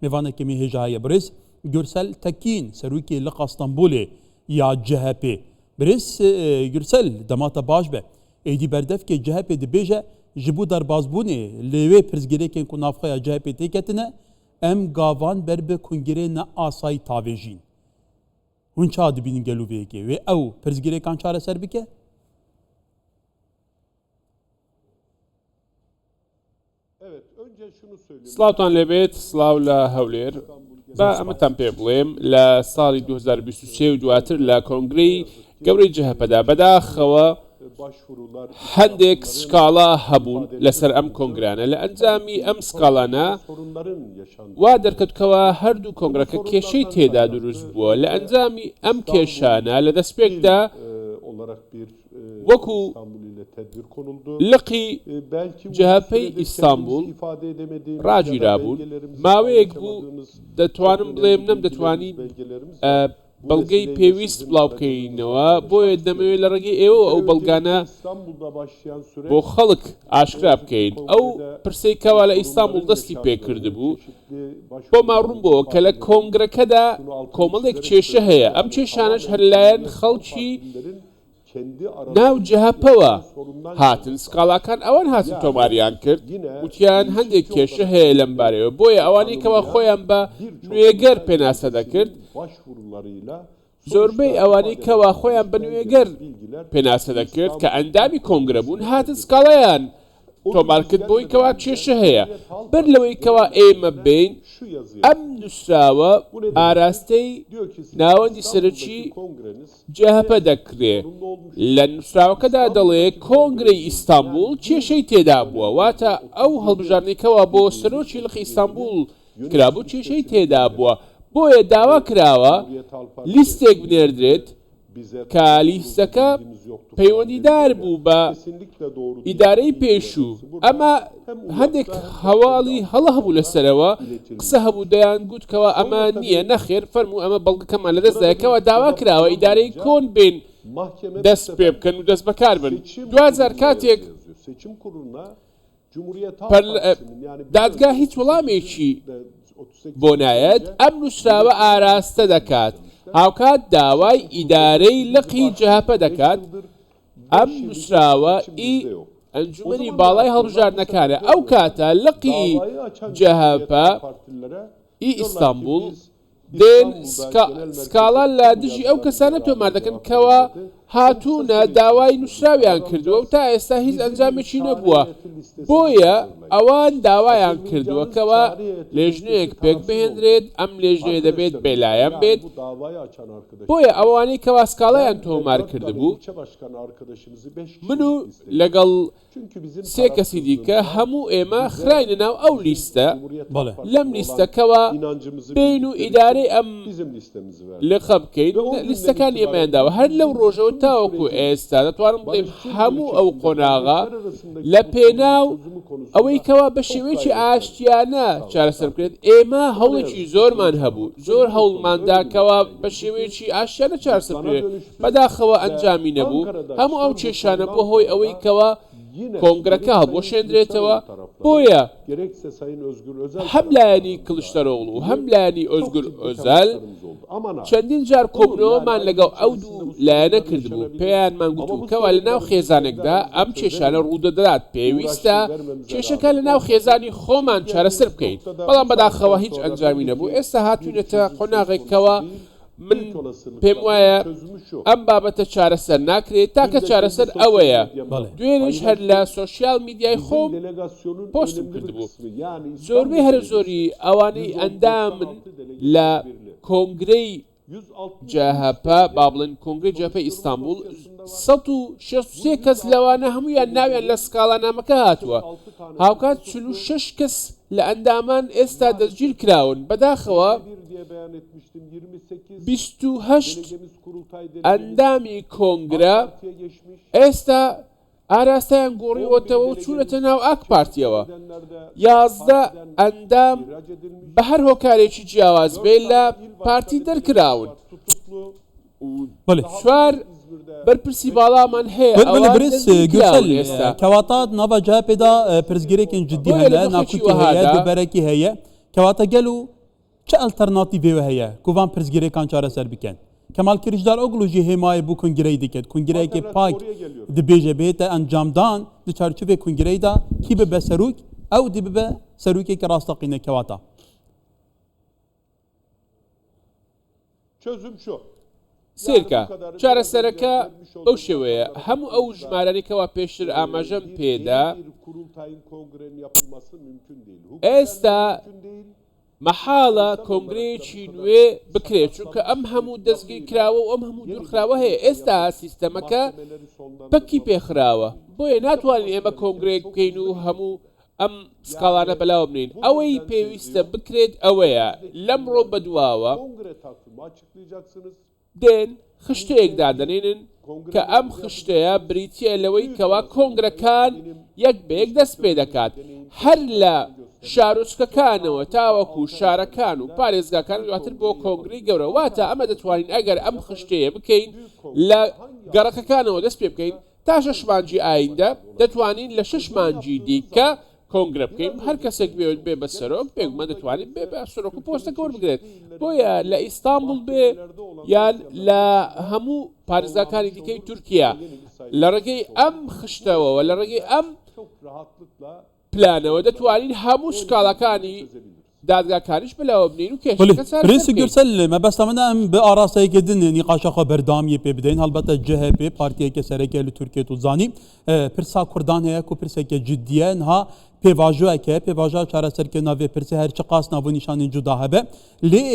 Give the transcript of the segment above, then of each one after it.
میوانه کمی هجای برس گرسل تکین سروکی لق استانبول یا جهپی برس گرسل دمات باش به ایدی بردف که جهپی دبیجه جبو در بازبونه لیوی پرزگیری که کنافخه جهپی تکتنه ام گاوان بر به کنگره نه آسای تاویجین هون چا دبینین گلو بیگه و او پرزگیری کان چاره سر بکه سلاوتان لێبێت سلااو لە هەولێر با ئەمەتان پێ بڵێم لە ساڵی 2023 و دواتر لە کۆنگرەی گەورەی جەهەپەدا بەداخەوە هەندێک سکاڵا هەبوون لەسەر ئەم کۆنگرانە لە ئەنجامی ئەم سکاڵانە وا دەرکەوتکەوە هەردوو کۆنگرەکە کێشەی تێدا دروست بووە لە ئەنجامی ئەم کێشانە لە دەستپێکدا وەکو لقی جەهەپەی ئیستانبول ڕاگیرابوون ماوەیەک بوو دەتوانم بڵێم نەم دەتوانی بەڵگەی پێویست بڵاو بکەینەوە بۆیە دەمەوێت لە ڕێگەی ئێوە ئەو بەڵگانە بۆ خەڵک ئاشکرا بکەین ئەو پرسەیکەوە لە ئیستانبول دەستی پێکرد بوو بۆ ماڕوون بووە کە لە کۆنگرەکەدا کۆمەڵێک کێشە هەیە ئەم کێشانەش هەر لایەن خەڵکی ناو جەهەپەوە هاتن سکاڵاکان ئەوان هاتن تۆماریان کرد وتیان هەندێک کێشە هەیە لەم بارەوە بۆیە ئەوانەی کەەوە خۆیان بە نوێگەر پێناسە دەکرد زۆربەی ئەوانەی کەوا خۆیان بە نوێگەر پێناسە دەکرد کە ئەندامی کۆنگرە بوون هاتن سکاڵەیان تۆمارکرد بۆی کەوا کێشە هەیە بەر لەوەی کەوا ئێمە بین ئەم نووسراوە ئاراستەی ناوەندی سەرەکی جەهەپە دەکرێ لە نووسراوەکەدا دەڵێ کۆنگرەی ئیستانبول کێشەی تێدا بووە واتە ئەو هەڵبژارنێکەوە بۆ سەرۆکی لقی ئیستانبول کرابوو کێشەی تێدا بووە بۆیە داوا کراوە لیستێک بنێردرێت کە لیستەکە پەیوەندیدار بوو بە ئیدارەی پێشوو ئەمە هەندێک هەواڵی هەڵە هەبوو لەسەرەوە قسە هەبوو دەیان گوتکەوە ئەمە نییە نەخێر فەرموو ئەمە بەڵگەکەمان لەدەستدایەکەوە داوا کراوە ئیدارەی کۆن بین دەست پێ بکەن و دەست بەکار بن دوزار کاتێک دادگا هیچ وەڵامێکی بۆ نایەت ئەم نووسراوە ئاراستە دەکات هاوکات داوای ئیدارەی لقی جەهەپە دەکات ئەم نووسراوە ئەنجومەنی باڵای هەڵبژاردنەکانە ئەو کاتە لقی جەهەپە ئیستانبول دێن سکاڵان لە دژی ئەو کەسانە تۆمار دەکەن کەوە هاتوونە داوای نووسراویان کردووە و تا ئێستا هیچ ئەنجامێکی نەبووە بۆیە ئەوان داوایان کردووە کەوە لێژنەیەک پێک بهێنرێت ئەم لێژنەیە دەبێت بێلایەن بێت بۆیە ئەوانەی کەوا سکاڵایان تۆمار کردبوو من و لەگەڵ سێ کەسی دیکە هەموو ئێمە خراینە ناو ئەو لیستە لەم لیستەکەوە بین و ئیدارەی ئەم لقە بکەین لیستەکان ئێمەیانداوە هەر لەو ڕۆژەوە تاوەکو ئێستا دەتوانم بڵێم هەموو ئەو قۆناغا لە پێناو ئەوەی کەوا بە شێوەیەکی ئاشتیانە چارەسەر بکرێت ئێمە هەوڵێکی زۆرمان هەبوو زۆر هەوڵمانداکەوە بە شێوەیەکی ئاشتیانە چارەسەر بکرێت بەداخەوە ئەنجامی نەبوو هەموو ئەو کێشانە بۆ هۆی ئەوەی کەوا کۆنگرەکە هەڵبۆشێندرێتەوە بۆیە هەم لایەنی کڵشتەرۆغڵ و هەم لایەنی ئۆزگور ئۆزەل چەندین جار کۆبنەوەمان لەگەڵ ئەو دوو لایەنە کردبوو پێیانمان گوتوکەوە لە ناو خێزانێکدا ئەم کێشانە ڕوودەدرات پێویستە کێشەکە لە ناو خێزانی خۆمان چارەسەر بکەین بەڵام بەداخەوە هیچ ئەنجامی نەبوو ئێستا هاتوونێتە قۆناغێکەوە من پێم وایە ئەم بابەتە چارەسەر ناکرێت تاکە چارەسەر ئەوەیە دوێنش هەر لە سۆشیال میدیای خۆم پۆستم کردبوو زۆربەی هەر زۆری ئەوانەی ئەندامن لە کۆنگرەی جەهەپە با بڵێن کۆنگرەی جەهەپەی ئیستانبول 163 کەس لەوانە هەموویان ناویان لە سکاڵانامەکە هاتووە هاوکات 46 کەس لە ئەندامان ئێستا دەستگیر کراون بەداخەوە 28 ئەندامی کۆنگرە ئێستا ئاراستایان گۆڕیوەتەوە و چوونەتە ناو ئاک پارتیەوە 11 ئەندام بە هەر هۆکارێکی جیاواز بێ لە پارتی دەرکراون چوار بەرپرسی باڵامان هەیە ئێستا کەواتە ناوە جەهەپێدا پرسگیرێکین جددی هەیە ناکوتی هەیە دووبەرێکی هەیە کەواتە گەل و چه ئەلتەرناتیڤێوە هەیە کوڤان پرسگیرەکان چارەسەر بکەن کەمال کریژدار ئۆگلو ژی هێمایە بوو کنگرەی دکرد کنگرەیەکی پاک دبێژە بێتە ئەنجامدان di çarçovê kungereyê da kî bibe serok ew dî bibe serokekî rastaqîne kewata. Çözüm şu. سێرکە چارەسەرەکە ئەو شێوەیە هەموو ئەو ژمارەێکەوە پێشتر ئاماژەم پێدا ئێستا مەحاڵە کۆنگرەیەکی نوێ بکرێت چونکە ئەم هەموو دەستگیر کراوە و ئەم هەموو دوورخراوە هەیە ئێستا سیستەمەکە پەکی پێخراوە بۆیە ناتوانین ئێمە کۆنگرێک بکەین و هەموو ئەم سکاڵانە بەلاوە بنین ئەوەی پێویستە بکرێت ئەوەیە لەمڕۆ بەدواوە دێن خشتەیەک دادەنێنن کە ئەم خشتەیە بریتە لەوەی کەوا کۆنگرەکان یەک بەیەک دەست پێ دەکات هەر لە شارۆچکەکانەوە تاوەکو شارەکان و پارێزگاکان دواتر بۆ کۆنگری گەورە واتە ئەمە دەتوانین ئەگەر ئەم خشتەیە بکەین لە گەڕەکەکانەوە دەست پێ بکەین تا 6 مانجی ئایندە دەتوانین لە 6 مانجی دیکە کۆنگرە بکەین هەر کەسێک بێت بێ بە سەرۆک پێگومە دەتوانین بێ بە سەرۆک و پۆستەکە وەربگرێت بۆیە لە ئیستانبول بێ یان لە هەموو پارێزگاکانی دیکەی تورکیا لە ڕێگەی ئەم خشتەوەوە لە ڕێگەی ئەم پلانەوە دەتوانین هەموو سکاڵەکانی دادگاکانیش بەلاوە بنین و پرنس گورسەل مەبەستە منە ئەم بە ئاراساییکردن نیقاشەخە بەردامیە پێ بدەین هەڵبەتە جهپ پارتیەکە سەرەکە لە تورکێت و زانی پرسا کوردان هەیە و پرسێکە جددیە نها پێواژوەکە پێواژە چارەسەرکە ناوێ پرسە هەرچە قاس ناو نیشانی جودا هەبە لێ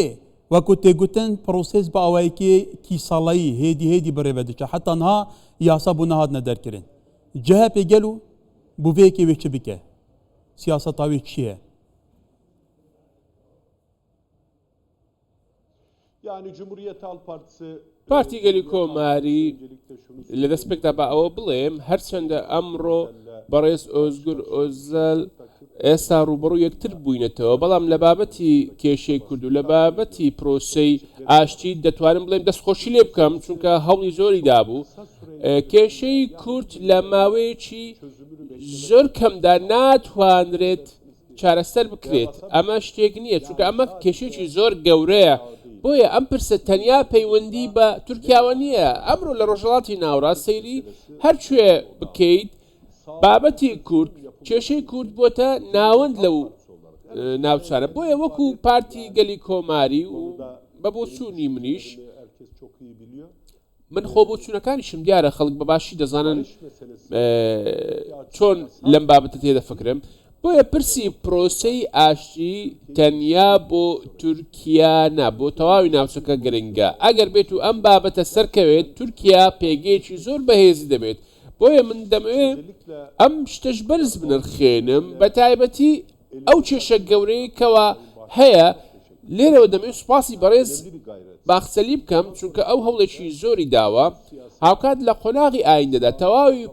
وەکو تێگوتن پرۆسێس بە ئەوەیەکی کیساڵایی هێدی بڕێوە دچە حتا نها یاسا بوو نەهاتنە دەرکردن جهپ گەل و بووێکی وێ چ بکە سیاسەتاوی چییە؟ پارتی گەلی کۆماری لە دەستپێکدا بە ئەوە بڵێم هەرچەندە ئەمڕۆ بەڕێز ئۆزگور ئۆزەل ئێستا ڕوبڕوو یەکتر بووینەتەوە بەڵام لە بابەتی کێشەی کورد و لە بابەتی پرۆسەی ئاشتی دەتوانم بڵێم دەستخۆشی لێ بکەم چونکە هەوڵی زۆری دابوو کێشەی کورد لە ماوەیەکی زۆر کەمدا ناتوانرێت چارەسەر بکرێت ئەمە شتێک نییە چونکە ئەمە کێشێکی زۆر گەورەیە بۆیە ئەم پرسە تەنیا پەیوەندی بە تورکیاوە نییە ئەمڕۆ لە ڕۆژهەڵاتی ناوڕا سەیری هەرکوێ بکەیت بابەتی کورد کێشەی کورد بۆتە ناوەند لەو ناوچانە بۆیە وەکو پارتی گەلی کۆماری و بە بۆ چوونی منیش من خۆ بۆ چوونەکانیشم دیارە خەڵک بەباشی دەزانن چۆن لەم بابەتە تێدەفکرم بۆیە پرسی پرۆسەی ئاشتی تەنیا بۆ تورکیا بۆ تەواوی ناوچەکە گرنگە ئەگەر بێت و ئەم بابەتە سەرکەوێت تورکیا پێگەیەکی زۆر بەهێزی دەبێت بۆیە من دەمەوێت ئەم شتەش بەرز بنرخێنم بە تایبەتی ئەو کێشە گەورەی کەوا هەیە لێرەوە دەمەوێت سوپاسی بەڕێز باخچەلی بکەم چونکە ئەو هەوڵێکی زۆری داوە هاوکات لە قۆناغی ئایندەدا تەواوی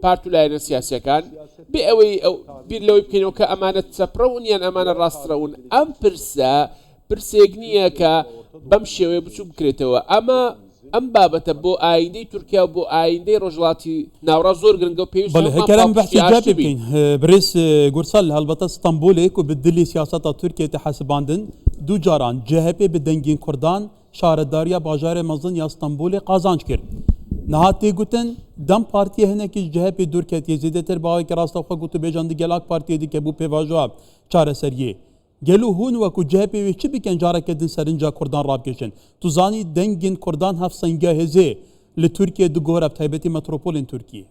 پارت و لایەنە سیاسیەکان بێ ئەوەی بیر لەوەی بکەینەوە کە ئەمانە چەپڕەون یان ئەمانە ڕاستڕەون ئەم پرسێک نییە کە بەم شێوەیە بچوو بکرێتەوە ئەم بابەتە بۆ ئایندەی تورکیا و بۆ ئایندەی ڕۆژڵاتی ناوڕا زۆر گرنگە و پێویستەکەم بەحتیاجی بکەین برێس گورسەل هەڵبەتە ستەمبولێک و بدلی سیاسەتە تورکێتە حەسباندن دوو جاران جهپێ بدەنگین کوردان شارەداریە باژارێ مەزن یا ستەمبولێ قازانج کرد نهات تێگوتن دەم پارتیە هەنێکی جهپێ دوورکەتیە زیێدەتر باوەیەکی ڕاستەوخە گوت و بێژان گەلاک پارتیە دیکە بوو پێواژوە چارەسەریە گەلو هون وەکو جهپێوێ چی بکەن جارەکەدن سەرنجا کوردان ڕابکێشن تو زانی دەنگین کوردان هەف سەنگە هێزێ لە تورکیە دوگۆرە تایبەتی مەترۆپۆلین تورکیە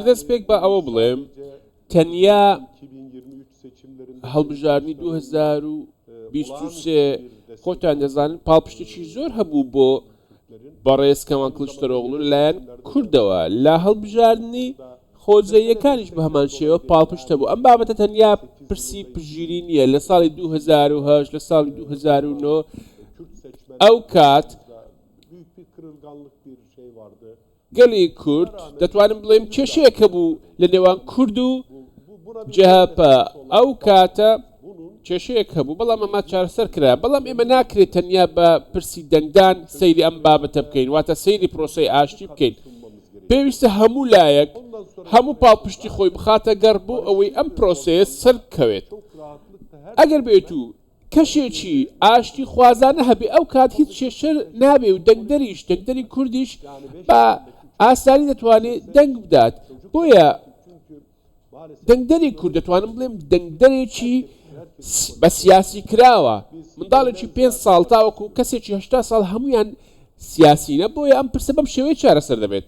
دەستپێک بە ئەوە بڵێم تەنیا هەڵبژارنی 2023 خۆتان دەزانن پاڵپشتێکی زۆر هەبوو بۆ بەڕێز کەمان کلشتەرۆغڵو لەلایەن کوردەوە لە هەڵبژاردننی خۆزەیەکانیش بە هەمان شێوە پاڵپشتە بوو ئەم بابەتە تەنیا پرسی پژگیری نییە لە ساڵی 2008 لە ساڵی 2009 ئەو کات گەلی کورد دەتوانم بڵێم کێشەیەکە بوو لە نێوان کورد و جهپە ئەو کاتە کێشەیەک هەبوو بەڵام ئەمە چارەسەر کرا بەڵام ئێمە ناکرێت تەنیا بە پرسی دەنگدان سەیری ئەم بابەتە بکەین واتە سەیری پرۆسەی ئاشتی بکەین پێویستە هەموو لایەک هەموو پاڵپشتی خۆی بخاتە گەڕ بۆ ئەوەی ئەم پرۆسەیە سەر بکەوێت. ئەگەر بێت و کەشێکی ئاشتی خوازانە هەبێ ئەو کات هیچ کێشە نابێ و دەنگدەری کوردیش بە ئاسانی دەتوانێت دەنگ بدات. بۆیە دەنگدەری کورد دەتوانم بڵێم دەنگدەرێکی بە سیاسی کراوە، منداڵێکی 5 ساڵ تاوەکو کەسێکی 80 ساڵ هەمویان سیاسینە، بۆیە ئەم پرسە بەم شێوەیە چارەسەر دەبێت.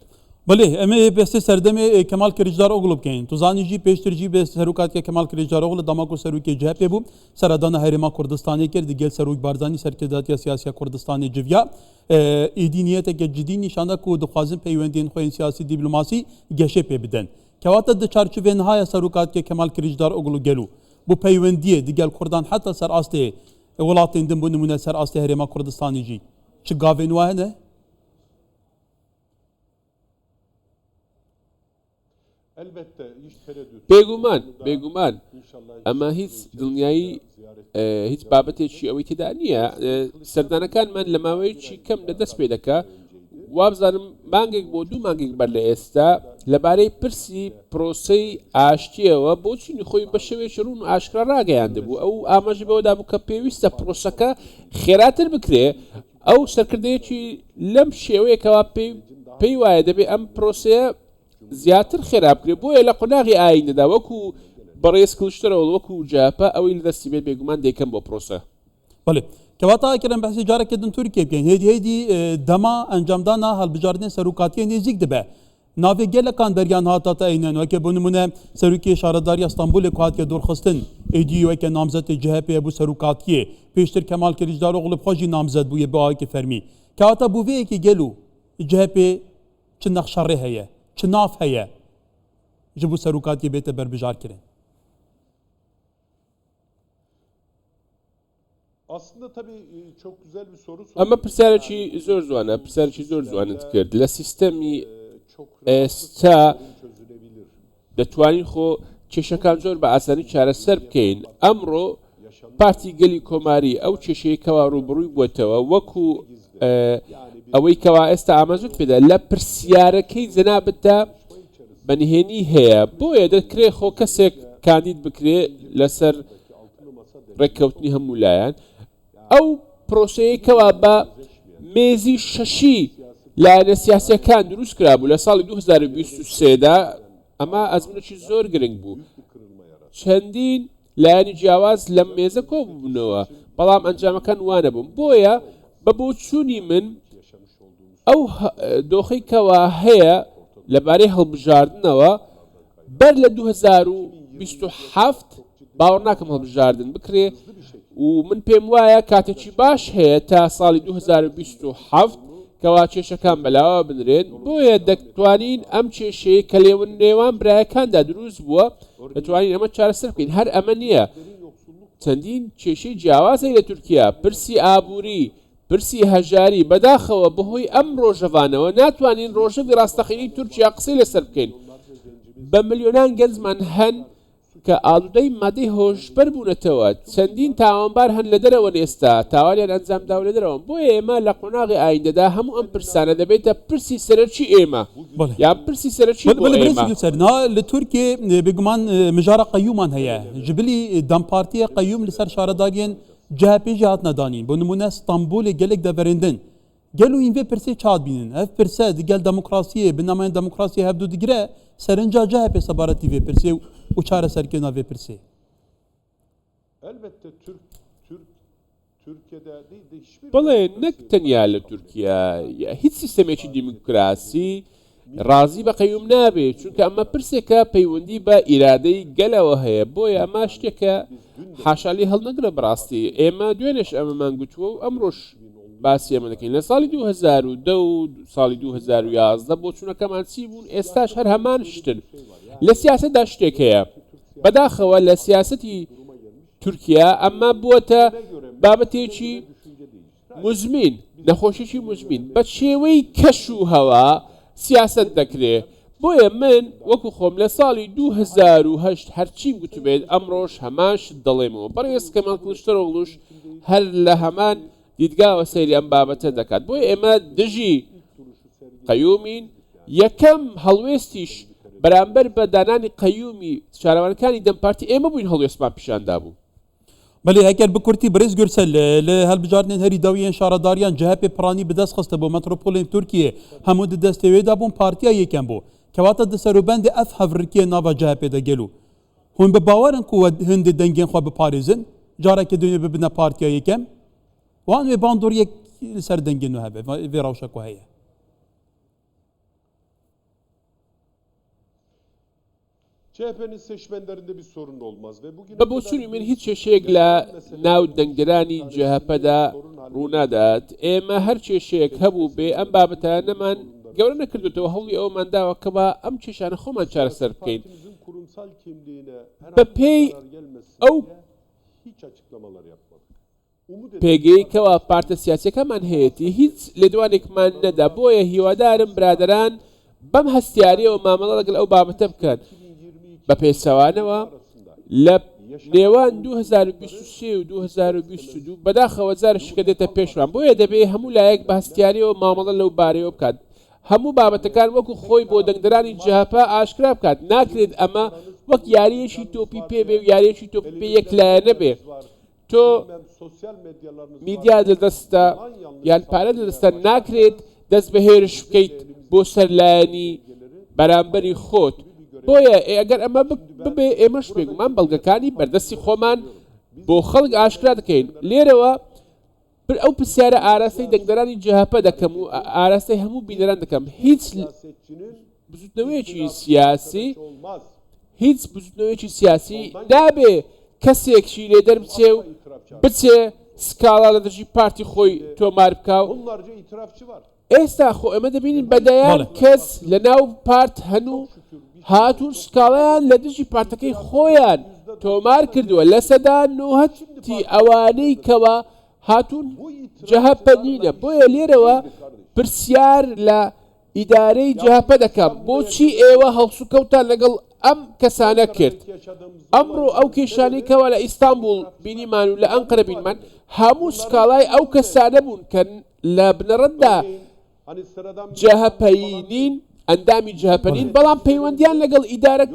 بەێ ئەمە بێستە سەردەمێ کەمال کلیجدارۆغڵو بکەین توزانیژی پێشترژی بێ سەرۆکاتیە کەمال کلیجدارۆغڵ لە داماک و سەرۆکی جهپێ بوو سەردانە هەرێما کوردستانی کرد دیگەل سەرۆک بارزانانی سەرکرداتیە سیاسیە کوردستانی جڤیا ئیدینیەتێکە جدی نیشانە و دخوازن پەیوەندین خۆیان سیاسی دیبلوماسی گەشێ پێ بدەن کەواتە دە چارچوێن هایە سەرۆکاتیە کەمال کلیجدارۆغڵ گەلو بۆ پەیوەندیە دیگەل کوردان حتا سەر ئاستێ وڵاتین دن بۆ نمونە سەر ئاستی هەرێما کوردستانیژی چ گاوێن وایە بێگومان ئەمە هیچ دڵنیایی هیچ بابەتێکی ئەوەی تێدا نییە. سەردانەکانمان لە ماوەیەکی کەم لەدەست پێ دەکا وابزانم مانگێک بۆ 2 مانگێک بەر لە ئێستا لەبارەی پرسی پرۆسەی ئاشتیەوە بۆچینی خۆی بە شێوەیەکی ڕوون و ئاشکرا ڕاگەیاندە بوو. ئەو ئاماژی بەوەدا بوو کە پێویستە پرۆسەکە خێراتر بکرێ ئەو سەرکردەیەکی لەم شێوەیەکەوە پێی وایە دەبێت ئەم پرۆسەیە زیاتر خێرا بکرێت. بۆیە لە قۆناغی ئاینەدا وەکو بەڕێز کڵشتەرەوە وەکو جاپە ئەوەی لەدەستی بێت بێگومان دەیکەم بۆ پرۆسە. بەێ کەواتە ئەکردن بەسی جارێکردن تورکیە بکەین هێدی دەما ئەنجامدانا هەڵبژاردننی سەرۆکاتیە نێزیک دەبێ ناوێ گەلەکان دەریان هاتاتە ئەینەوەکە بۆ نمونە سەرروکی شارەداری ئەستانبولێ هاتیە دۆرخستن ئیدیوەکە نامزەتی جهپێ بوو سەرۆکاتیە پێشتر کەمال کلیجدارۆغڵ خۆشی نامزەد بووە بۆ ئاوەکی فەرمی کەواتە بووڤەیەکی گەل و جهپێ چ نەخشەڕێ هەیە چ ناف هەیە ji bo serokatiyê bête berbijarkirin. ئەمە پرسیارێکی زۆر جوانە پرسیارێکی زۆر جوانت کرد لە سیستەمی ئێستا دەتوانین خۆ کێشەکان زۆر بە ئاسانی چارەسەر بکەین. ئەمڕۆ پارتی گەلی کۆماری ئەو کێشەیەکەوە ڕوبڕووی بووتەوە وەکو ئەوەی کەوا ئێستا ئاماژت پێدا لە پرسیارەکەی جەنابەتدا بەنهێنی هەیە بۆیە دەکرێت خۆ کەسێک کاندید بکرێ لەسەر ڕێککەوتنی هەموو لایەن ئەو پرۆسەیەکەوە بە مێزی شەشی لایەنە سیاسیەکان دروست کرابوو لە ساڵی 2023دا ئەمە ئەزمونێکی زۆر گرنگ بوو چەندین لایەنی جیاواز لەم مێزە کۆبوونەوە بەڵام ئەنجامەکان وانە بوون بۆیە بە بۆچوونی من ئەو دۆخەی کەوا هەیە لەبارەی هەڵبژاردنەوە بەر لە 2027 باوەڕ ناکەم هەڵبژاردن بکرێ و من پێم وایە کاتێکی باش هەیە تا ساڵی 2027 کەوا کێشەکان بەلاوە بنرێت بۆیە دەتوانین ئەم کێشەیە کە نێوان برایەکاندا دروست بووە دەتوانین ئەمە چارەسەر بکەین هەر ئەمە نییە چەندین کێشەی جیاوازی لە تورکیا پرسی ئابووری پرسی هەژاری بەداخەوە بەهۆی ئەم ڕۆژەوانەوە ناتوانین ڕۆژەوی ڕاستەقینی تورکیا قسەی لەسەر بکەین بە ملیۆنان گەنجمان هەن کە ئاڵودەی مادەی هۆشبەر بوونەتەوە چەندین تاوانبار هەن لە دەرەوە ئێستا تاواریان ئەنجامدا لە دەرەوە بۆیە ئێمە لە قۆناغی ئایندەدا هەموو ئەم پرسانە دەبێتە پرسی سەرەکی ئێمە یان پرسی سەرەکی لە تورکێ بێگومان مژارە قەیومان هەیە ژبلی دەمپارتیە قەیوم لەسەر شارەداگەن جهپێژی هاتنەدانین بۆ نمونە ستانبولێ gelek دەبەرێندن gel û învê pirsê çad bînin ev pirse di gel demokrasiyê bi nameyan demokrasiyê hevdû digire serinca cehpê sebaretî vê pirsê û çareserkirina vê pirsê بەڵێ نەک تەنیا لە تورکیا هیچ سیستەمێکی دیموکراسی ڕازی بە قەیوم نابێت چونکە ئەمە پرسێکە پەیوەندی بە ئیرادەی گەلەوە هەیە بۆیە ئەمە شتێکە حاشالی هەڵنەگرە بڕاستی ئێمە دوێنێش ئەمەمان گوتووە و ئەمڕۆژ باسی ئەمە دەکەین لە ساڵی 2010 و ساڵی 2011 بۆ چوونەکەمان چی بوون ئێستاش هەر هەمان شتن لە سیاسەتدا شتێک هەیە بەداخەوە لە سیاسەتی تورکیا ئەمە بووەتە بابەتێکی مزمین نەخۆشیی مزمین بە شێوەی کەش و هەوا سیاست دەکرێت بۆیە من وەکو خۆم لە ساڵی 2008 هەرچیم گوتبێت ئەمڕۆژ هەماش دەڵێمەوە بەڕێز کەمال کڵشتەرۆغڵوش هەر لە هەمان دیدگاوە سەیری ئەم بابەتە دەکات بۆیە ئێمە دژی قەیومین یەکەم هەڵوێستیش بەرامبەر بە دانانی قەیومی شارەوانەکانی دەم پارتی ئێمە بووین هەڵوێستمان پیشاندا بوو. بەڵێ ئەگەر بکورتی بەڕێز گورسەل لە هەڵبژاردنên هەری داویên شارەداریان جهپê piranî bi dest xiste bo metropolên Tirkiyê hemû di destê wê dabûn partiya yêkem bû kewata di serûbendê ev hevrirkiyê nava Cihepê de gelo hûn bi bawerin ku hin dê dengên xwe biparêzin carekê dunê bibine partiya yêkem wan wê bandoriyek li ser dengên nû hebe vê rewşa ku heye. CHP'nin seçmenlerinde bir sorun olmaz ve bugün بە بۆ سووری من هیچ کێشەیەک لە ناو دەنگدرانی جەهەپەدا ڕوونادات ئێمە هەر کێشەیەک هەبوو بێ ئەم بابەتانەمان گەورە نەکردوێتەوە هەوڵی ئەومان داوە کە بە ئەم کێشانە خۆمان چارەسەر بکەین kurumsal kimliğine بە پێی ئەو hiç açıklamalar yapmadık. پێگەیکەوە پارتە سیاسەکەمان هەیەی هیچ لێدوانێکمان نەدا بۆیە هیوادارم برادران بەم هەستیاریەوە مامەڵە لەگەڵ ئەو بابەتە بکەن بە پێچەوانەوە لە نێوان 2023 و 2022 بەداخەوە جارە شکە دێتە پێشوان بۆیە دەبێت هەموو لایەک بە هەستیاریەوە مامەڵە لەو بارەوە بکات هەموو بابەتەکان وەکو خۆی بۆ دەنگدرانی جەهەپە ئاشکرا بکات ناکرێت ئەمە وەک یاریەشی تۆپی پێبێ و یاریەشی تۆپی پێ یەکلایە نەبێ تۆ میدیا لەدەستە یان پارە لەدەستە ناکرێت دەست بە هێرش بکەیت بۆ سەرلایەنی بەرامبەری خۆت بۆیە ئەگەر ئەمە ببێ ئێمەش بێگومان بەڵگەکانی بەردەستی خۆمان بۆ خەڵک ئاشکرا دەکەین لێرەوە ئەو پرسیارە ئاراستەی دەنگدەرانی جەهەپە دەکەم و ئاراستەی هەموو بینەران دەکەم هیچ بزوتنەوەیەکی سیاسی هیچ بزوتنەوەیەکی سیاسی نابێ کەسێکشی لێ دەربچێ و بچێ سکاڵا لە دژی پارتی خۆی تۆمار بکاو ئێستا خۆ ئەمە دەبینین بەدایان کەس لە ناو پارت هەنوو هاتوون سکاڵیان لە دژی پارتەکەی خۆیان تۆمار کردووە لە سەدان نوهەتی ئەوانەی کەوە هاتوون جەهەپە نینە بۆیە لێرەوە پرسیار لە ئیدارەی جەهەپە دەکەم بۆچی ئێوە هەڵسوکەوتان لەگەڵ ئەم کەسانە کرد ئەمڕۆ ئەو کێشانەی کەوە لە ئیستانبول بینیمان و لە ئەنقەرە بینمان هەموو سکاڵای ئەو کەسانە بوون کە لە بنەڕەتدا جەهەپەیی ئەندامی جەهەپەنین بەڵام پەیوەندیان لەگەڵ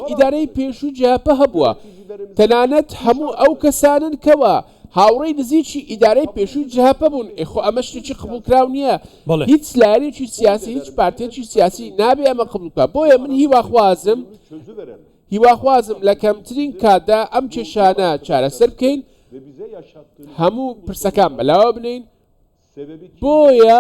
ئیدارەی پێشوو جەهەپە هەبووە تەنانەت هەموو ئەو کەسانن کەوە هاوڕێی نزیکی ئیدارەی پێشووی جەهەپە بوون ئێخۆ ئەمە شتێکی قبولکراو نییە هیچ لایەنێکی سیاسی هیچ پارتێکی سیاسی نابێ ئەمە قبولکە بۆیە من هیواخوازم لە کەمترین کاتدا ئەم کێشانە چارەسەر بکەین هەموو پرسەکان بەلاوە بنین بۆیە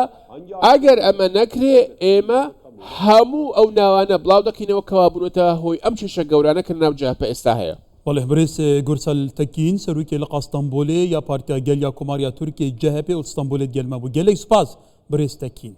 ئەگەر ئەمە نەکرێ ئێمە هەموو ئەو ناوانە بڵاو دەکەینەوە کەوا بوونەتەوە هۆی ئەم کێشە گەورانە کە ناو جەهەپە ئێستا هەیە بەڵێ بەڕێز گورسەل تەکین سەرۆکی لە قەستەمبولê ya Partiya Gel ya Komariya Tirkiyê CHP û Stenbolê gelme bû gelek spas بەڕێز تەکین